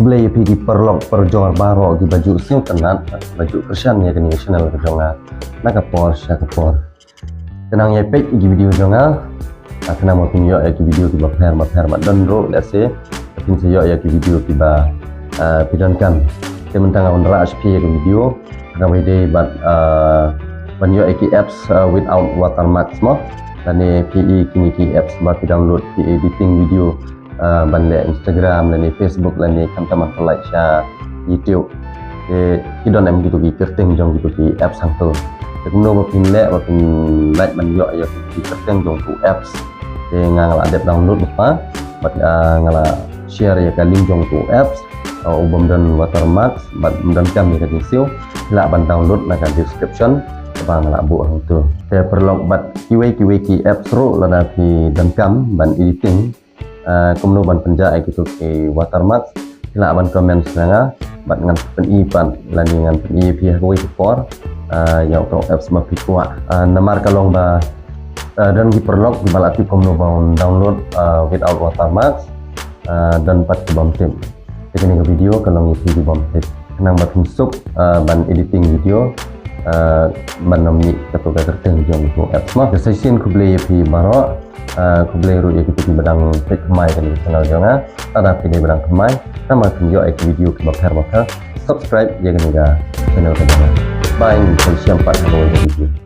kublai pergi perlok perjor baro di baju siu tenat baju Kristen ya kini channel kejonga nak kapor syakapor tenang ya pek di video jonga kena mau tunjuk ya video tiba per dan ro let's say tapi saya ya video tiba pidangkan sementara ondra HP ke video kena wede but banyak apps without watermark semua dan PE kini apps buat download PE editing video banle Instagram dan Facebook dan teman-teman like share YouTube kita nem gitu ki kerteng jong gitu ki apps sang tu kemudian bapin like banyak ya ki kerteng jong tu apps ngala ada download apa buat ngala share ya ka link jong tu apps ubam dan watermark dan kami ka siu la ban download na ka description apa ngala bu hang tu saya perlu buat kiwi apps ro la ki dan kam ban editing kemudian ban penjak gitu ke watermark sila ban komen senanga bat ngan pen pan lani ngan pen pihak koi support yang untuk apps mapikwa namar kalong ba dan di perlok di balati kemudian download without watermark dan pat ke bom tim ini video kalong itu di bom tim kenang bat masuk ban editing video ban namni ketua kerteng jong itu apps mah session kublai pi baro kublai ru ya kita bedang kemai kan channel jonga ada pilih bedang kemai sama tunjuk video ke bakar subscribe jangan lupa channel kita bye siapa video